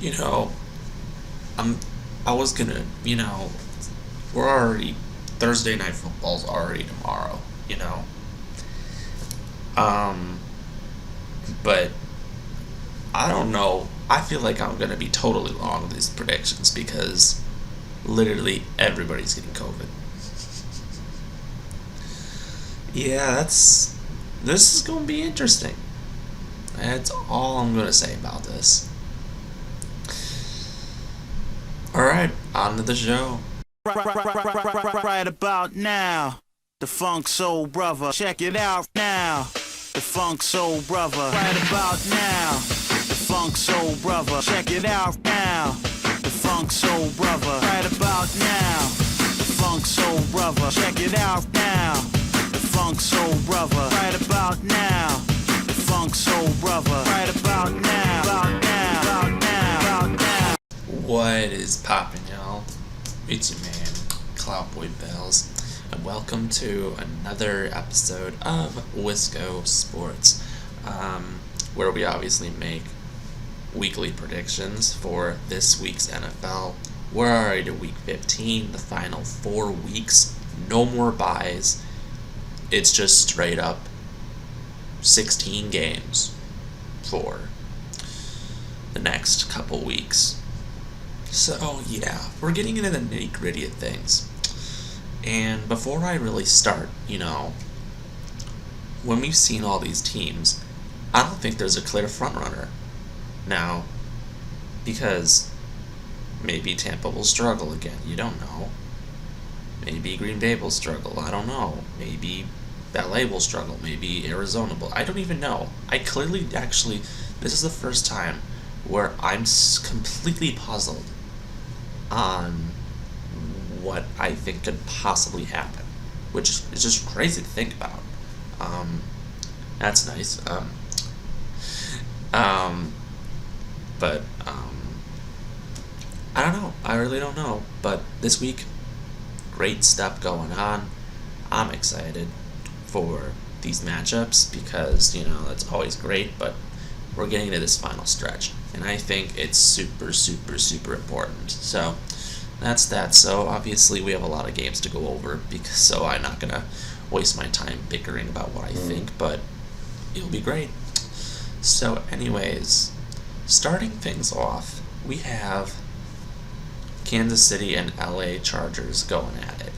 You know, I'm. I was gonna. We're already Thursday night football's already tomorrow. You know, um, but I don't know. I feel like I'm gonna be totally wrong with these predictions because literally everybody's getting COVID. Yeah, that's. This is gonna be interesting. That's all I'm gonna say about this. All right, on to the show. Right about now, the Funk Soul Brother. Check it out now. The Funk Soul Brother. Right about now, the Funk Soul Brother. Check it out now. The Funk Soul Brother. Right about now, the Funk Soul Brother. Check it out now. The Funk Soul Brother. Right about now, the Funk Soul Brother. Right about now. About now. About now. About now. What is poppin', y'all? It's your man, Cloudboy Bells, and welcome to another episode of Wisco Sports, where we obviously make weekly predictions for this week's NFL. We're already to week 15, the final 4 weeks, no more buys. It's just straight up 16 games for the next couple weeks. So, yeah, we're getting into the nitty gritty of things. And before I really start, when we've seen all these teams, I don't think there's a clear frontrunner. Now, because maybe Tampa will struggle again, you don't know. Maybe Green Bay will struggle, I don't know. Maybe LA will struggle, maybe Arizona will. I don't even know. This is the first time where I'm completely puzzled on what I think could possibly happen, which is just crazy to think about. That's nice. But I don't know. I really don't know. But this week, great stuff going on. I'm excited for these matchups because that's always great. But we're getting to this final stretch, and I think it's super, super, super important. So that's that. So obviously we have a lot of games to go over, so I'm not gonna waste my time bickering about what I think, but it'll be great. So anyways, starting things off, we have Kansas City and LA Chargers going at it.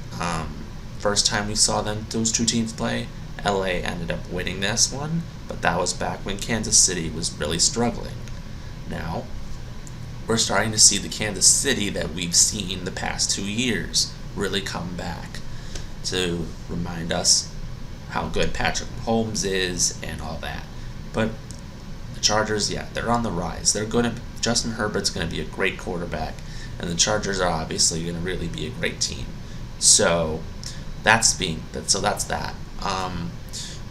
First time we saw those two teams play, LA ended up winning this one, but that was back when Kansas City was really struggling. Now, we're starting to see the Kansas City that we've seen the past 2 years really come back to remind us how good Patrick Mahomes is and all that. But the Chargers, yeah, they're on the rise. Justin Herbert's going to be a great quarterback, and the Chargers are obviously going to really be a great team. So that's that.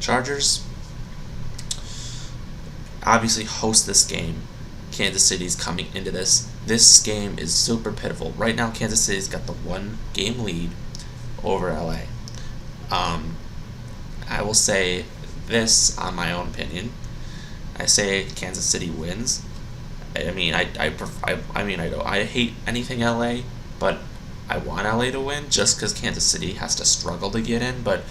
Chargers obviously host this game. Kansas City's coming into this. This game is super pivotal. Right now, Kansas City's got the 1-game lead over LA. I will say this on my own opinion. I say Kansas City wins. I hate anything LA, but I want LA to win just because Kansas City has to struggle to get in. But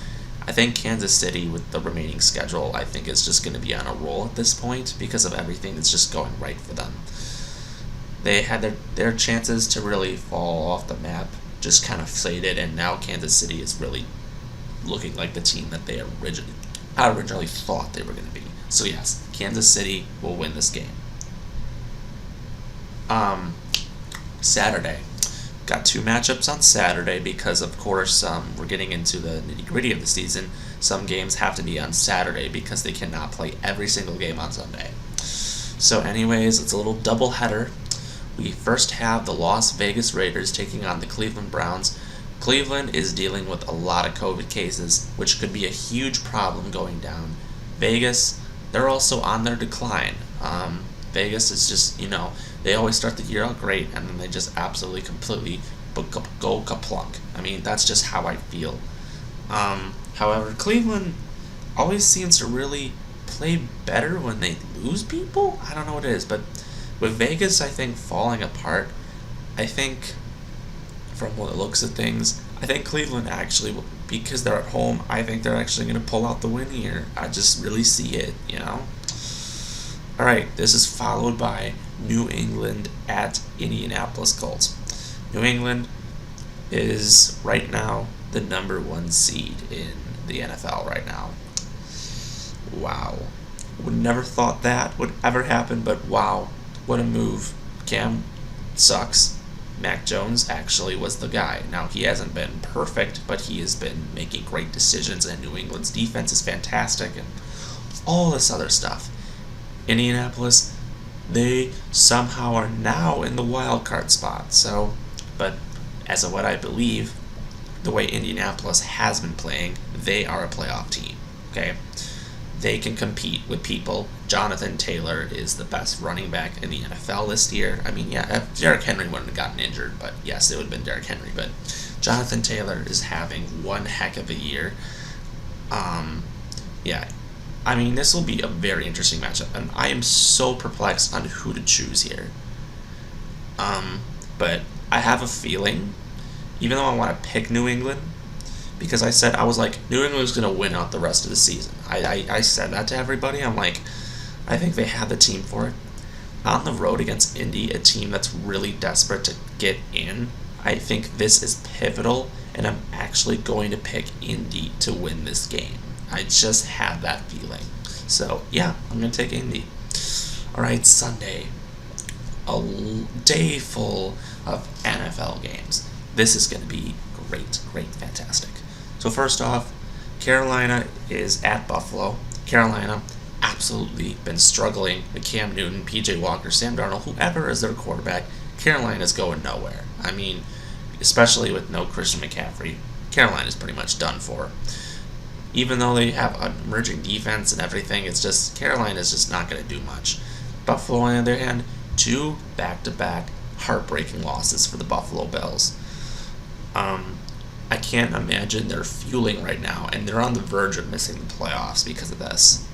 I think Kansas City, with the remaining schedule, I think is just going to be on a roll at this point because of everything that's just going right for them. They had their chances to really fall off the map just kind of faded, and now Kansas City is really looking like the team that they originally thought they were going to be. So yes, Kansas City will win this game. Saturday. Got 2 matchups on Saturday because, of course, we're getting into the nitty-gritty of the season. Some games have to be on Saturday because they cannot play every single game on Sunday. So anyways, it's a little doubleheader. We first have the Las Vegas Raiders taking on the Cleveland Browns. Cleveland is dealing with a lot of COVID cases, which could be a huge problem going down. Vegas, they're also on their decline. Vegas is just, they always start the year out great, and then they just absolutely, completely go kaplunk. I mean, that's just how I feel. However, Cleveland always seems to really play better when they lose people. I don't know what it is, but with Vegas, I think, falling apart, I think, from what it looks at things, I think Cleveland actually, because they're at home, I think they're actually going to pull out the win here. I just really see it, you know? Alright, this is followed by New England at Indianapolis Colts. New England is right now the number 1 seed in the NFL right now. Wow. Would never thought that would ever happen, but wow, what a move. Cam sucks. Mac Jones actually was the guy. Now, he hasn't been perfect, but he has been making great decisions, and New England's defense is fantastic, and all this other stuff. Indianapolis, they somehow are now in the wild card spot. So, but as of what I believe, the way Indianapolis has been playing, they are a playoff team. Okay? They can compete with people. Jonathan Taylor is the best running back in the NFL this year. I mean, yeah, if Derrick Henry wouldn't have gotten injured, but yes, it would have been Derrick Henry. But Jonathan Taylor is having one heck of a year. Yeah, I mean, this will be a very interesting matchup, and I am so perplexed on who to choose here. But I have a feeling, even though I want to pick New England, because I was like, New England's going to win out the rest of the season. I said that to everybody. I'm like, I think they have the team for it. On the road against Indy, a team that's really desperate to get in, I think this is pivotal, and I'm actually going to pick Indy to win this game. I just have that feeling. So, yeah, I'm going to take Indy. Alright, Sunday. A day full of NFL games. This is going to be great, fantastic. So first off, Carolina is at Buffalo. Carolina absolutely been struggling with Cam Newton, PJ Walker, Sam Darnold, whoever is their quarterback. Carolina's going nowhere. I mean, especially with no Christian McCaffrey, Carolina's pretty much done for. Even though they have an emerging defense and everything, it's just Carolina's just not going to do much. Buffalo, on the other hand, 2 back-to-back heartbreaking losses for the Buffalo Bills. I can't imagine they're fueling right now, and they're on the verge of missing the playoffs because of this.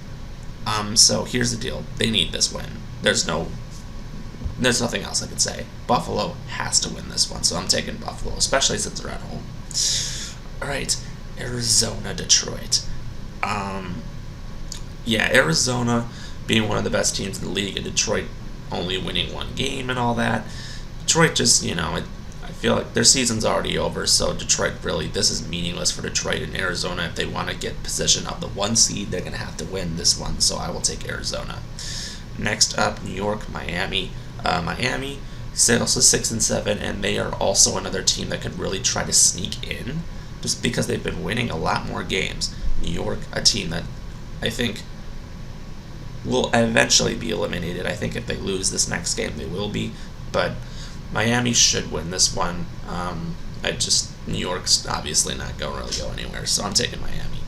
So here's the deal: they need this win. There's nothing else I could say. Buffalo has to win this one, so I'm taking Buffalo, especially since they're at home. All right, Arizona, Detroit. Yeah, Arizona being one of the best teams in the league, and Detroit only winning 1 game and all that. Detroit just, I feel like their season's already over, so Detroit really, this is meaningless for Detroit and Arizona. If they want to get position of the 1 seed, they're going to have to win this one, so I will take Arizona. Next up, New York, Miami. Miami, also 6-7, and they are also another team that could really try to sneak in, just because they've been winning a lot more games. New York, a team that I think will eventually be eliminated. I think if they lose this next game, they will be, but Miami should win this one. New York's obviously not going to really go anywhere, so I'm taking Miami.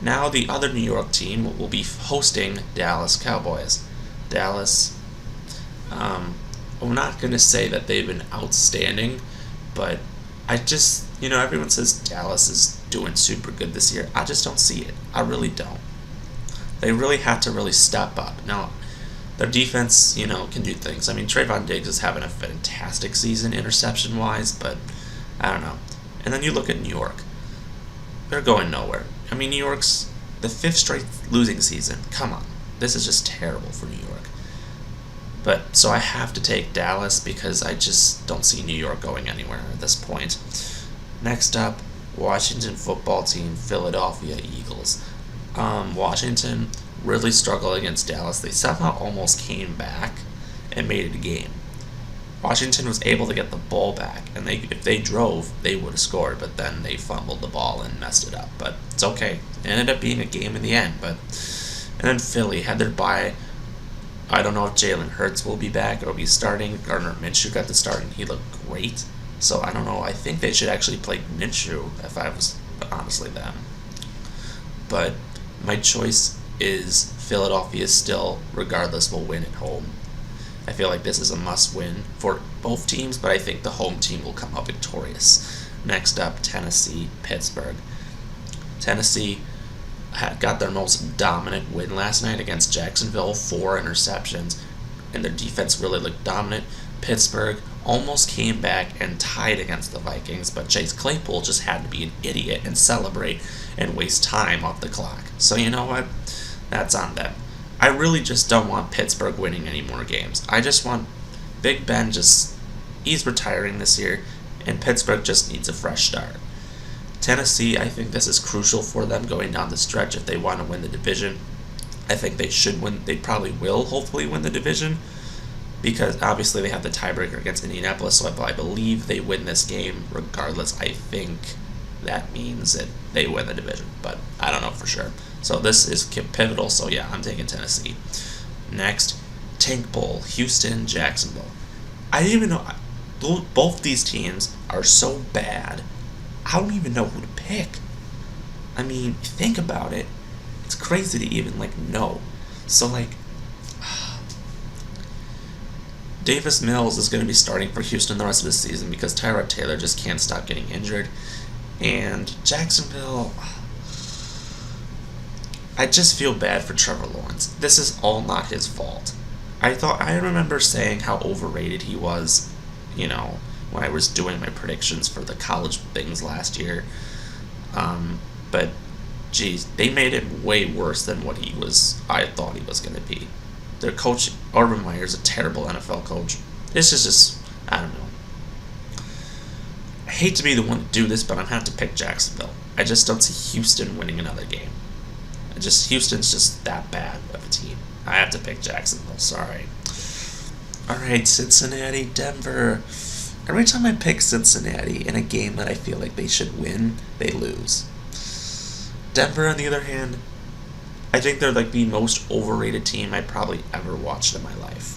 Now the other New York team will be hosting Dallas Cowboys. Dallas, I'm not going to say that they've been outstanding, but everyone says Dallas is doing super good this year. I just don't see it. I really don't. They really have to really step up. Now, their defense, can do things. I mean, Trayvon Diggs is having a fantastic season interception-wise, but I don't know. And then you look at New York. They're going nowhere. I mean, New York's the 5th straight losing season. Come on. This is just terrible for New York. But, so I have to take Dallas because I just don't see New York going anywhere at this point. Next up, Washington football team, Philadelphia Eagles. Washington really struggled against Dallas. They somehow almost came back and made it a game. Washington was able to get the ball back, and if they drove, they would have scored, but then they fumbled the ball and messed it up. But it's okay. It ended up being a game in the end. And then Philly had their bye. I don't know if Jalen Hurts will be back or be starting. Gardner Minshew got to start, and he looked great. So I don't know. I think they should actually play Minshew if I was honestly them. But my choice is Philadelphia still, regardless, will win at home. I feel like this is a must-win for both teams, but I think the home team will come up victorious. Next up, Tennessee, Pittsburgh. Tennessee got their most dominant win last night against Jacksonville, 4 interceptions. and their defense really looked dominant. Pittsburgh almost came back and tied against the Vikings, but Chase Claypool just had to be an idiot and celebrate and waste time off the clock. So you know what? That's on them. I really just don't want Pittsburgh winning any more games. I just want Big Ben he's retiring this year, and Pittsburgh just needs a fresh start. Tennessee, I think this is crucial for them going down the stretch if they want to win the division. I think they should win. They probably will, hopefully, win the division, because obviously they have the tiebreaker against Indianapolis, so I believe they win this game regardless. I think that means that they win the division, but I don't know for sure. So this is pivotal, so yeah, I'm taking Tennessee. Next, Tank Bowl, Houston, Jacksonville. I didn't even know. Both these teams are so bad, I don't even know who to pick. I mean, think about it. It's crazy to even, know. So, Davis Mills is going to be starting for Houston the rest of the season because Tyrod Taylor just can't stop getting injured. And Jacksonville, I just feel bad for Trevor Lawrence. This is all not his fault. I remember saying how overrated he was, when I was doing my predictions for the college things last year. But, geez, they made it way worse than what I thought he was going to be. Their coach, Urban Meyer's a terrible NFL coach. This is just, I don't know. I hate to be the one to do this, but I'm going to have to pick Jacksonville. I just don't see Houston winning another game. Houston's just that bad of a team. I have to pick Jacksonville, sorry. Alright, Cincinnati, Denver. Every time I pick Cincinnati in a game that I feel like they should win, they lose. Denver, on the other hand, I think they're the most overrated team I probably ever watched in my life.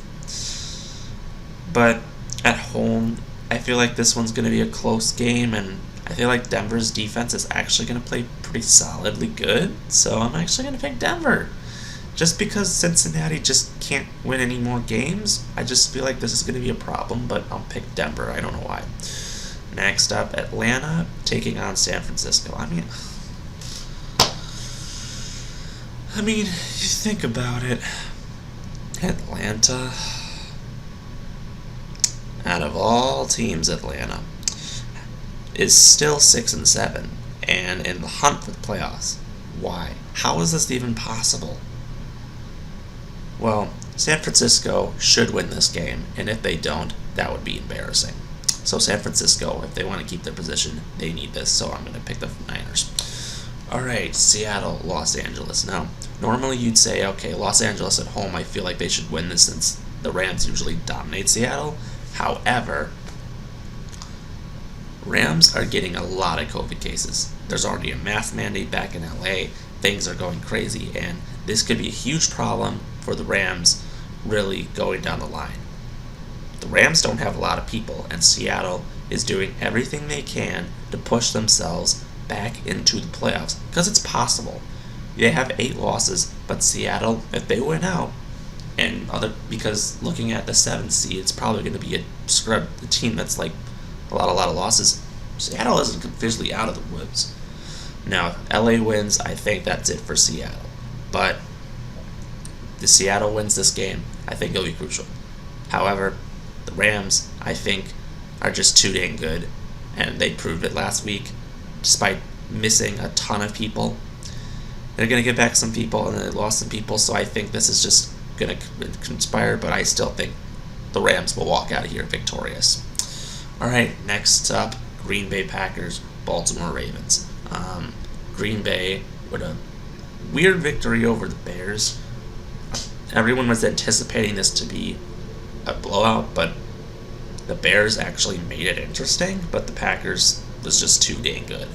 But at home, I feel like this one's going to be a close game, and I feel like Denver's defense is actually going to play pretty solidly good, so I'm actually going to pick Denver. Just because Cincinnati just can't win any more games, I just feel like this is going to be a problem, but I'll pick Denver. I don't know why. Next up, Atlanta taking on San Francisco. I mean, you think about it. Atlanta, out of all teams, Atlanta is still 6-7 and in the hunt for the playoffs. Why? How is this even possible? Well, San Francisco should win this game, and if they don't, that would be embarrassing. So San Francisco, if they want to keep their position, they need this, so I'm going to pick the Niners. Alright, Seattle, Los Angeles. Now, normally you'd say, okay, Los Angeles at home, I feel like they should win this since the Rams usually dominate Seattle. However, Rams are getting a lot of COVID cases. There's already a mask mandate back in LA. Things are going crazy, and this could be a huge problem for the Rams really going down the line. The Rams don't have a lot of people, and Seattle is doing everything they can to push themselves back into the playoffs, because it's possible. They have 8 losses, but Seattle, if they win out, because looking at the 7th seed, it's probably going to be a team that's a lot of losses. Seattle isn't officially out of the woods. Now, if LA wins, I think that's it for Seattle. But if Seattle wins this game, I think it'll be crucial. However, the Rams, I think, are just too dang good, and they proved it last week. Despite missing a ton of people, they're going to get back some people, and they lost some people, so I think this is just going to conspire, but I still think the Rams will walk out of here victorious. Alright, next up, Green Bay Packers, Baltimore Ravens. Green Bay with a weird victory over the Bears. Everyone was anticipating this to be a blowout, but the Bears actually made it interesting, but the Packers was just too dang good.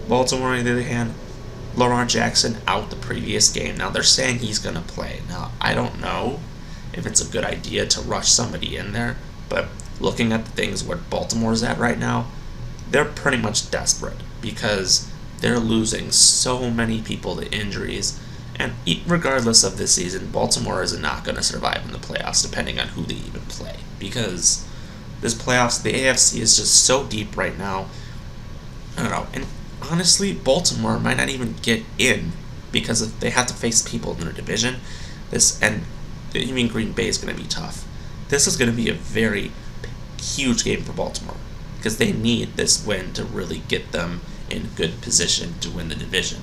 Baltimore, on the other hand, Lamar Jackson out the previous game. Now, they're saying he's going to play. Now, I don't know if it's a good idea to rush somebody in there, but looking at the things where Baltimore's at right now, they're pretty much desperate because they're losing so many people to injuries, and regardless of this season, Baltimore is not going to survive in the playoffs depending on who they even play, because this playoffs, the AFC is just so deep right now. I don't know, and honestly, Baltimore might not even get in because they have to face people in their division. And Green Bay is going to be tough. This is going to be a very huge game for Baltimore because they need this win to really get them in good position to win the division.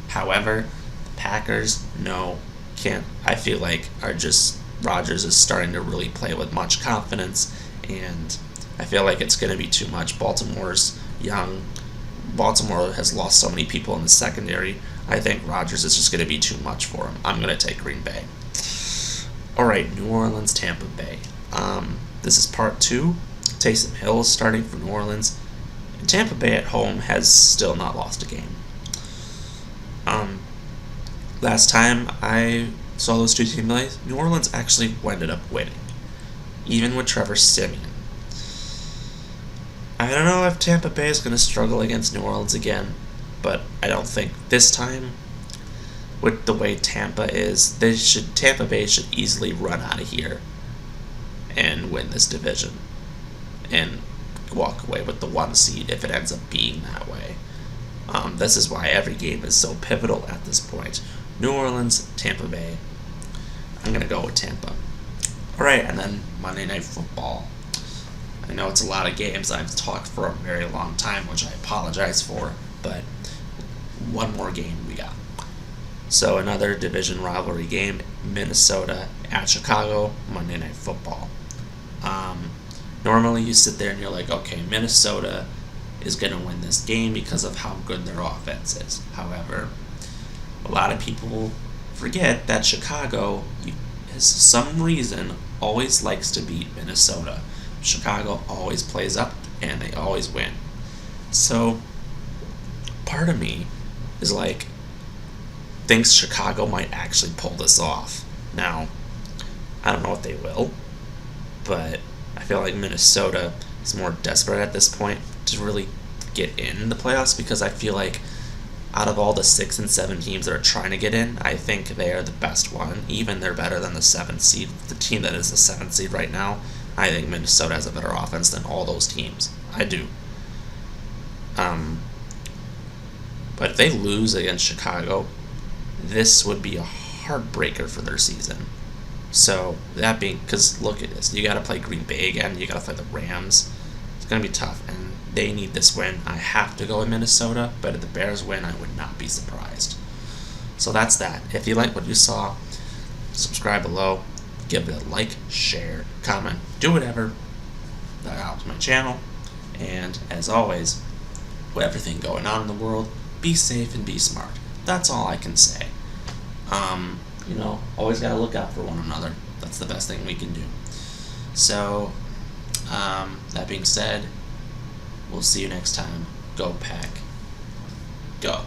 However, the Packers, can't. I feel like Rodgers is starting to really play with much confidence, and I feel like it's going to be too much. Baltimore's young. Baltimore has lost so many people in the secondary. I think Rodgers is just going to be too much for him. I'm going to take Green Bay. All right, New Orleans, Tampa Bay. This is part 2. Taysom Hill is starting for New Orleans. And Tampa Bay at home has still not lost a game. Last time I saw those two teams play, New Orleans actually ended up winning, even with Trevor Siemian. I don't know if Tampa Bay is going to struggle against New Orleans again, but I don't think this time, with the way Tampa is, Tampa Bay should easily run out of here and win this division and walk away with the 1 seed if it ends up being that way. This is why every game is so pivotal at this point. New Orleans, Tampa Bay. I'm going to go with Tampa. Alright, and then Monday Night Football. I know it's a lot of games. I've talked for a very long time, which I apologize for, but one more game we got. So another division rivalry game, Minnesota at Chicago, Monday Night Football. Normally you sit there and you're like, okay, Minnesota is going to win this game because of how good their offense is. However, a lot of people forget that Chicago, for some reason, always likes to beat Minnesota. Chicago always plays up, and they always win. So, part of me is like, thinks Chicago might actually pull this off. Now, I don't know if they will, but I feel like Minnesota is more desperate at this point to really get in the playoffs because I feel like out of all the 6 and 7 teams that are trying to get in, I think they are the best one. Even they're better than the 7th seed. The team that is the 7th seed right now, I think Minnesota has a better offense than all those teams. I do. But if they lose against Chicago, this would be a heartbreaker for their season. So, that being, because look at this. You got to play Green Bay again. You got to play the Rams. It's going to be tough, and they need this win. I have to go with Minnesota, but if the Bears win, I would not be surprised. So that's that. If you like what you saw, subscribe below. Give it a like, share, comment, do whatever. That helps my channel. And as always, with everything going on in the world, be safe and be smart. That's all I can say. Always gotta look out for one another. That's the best thing we can do. So, that being said, we'll see you next time. Go Pack. Go.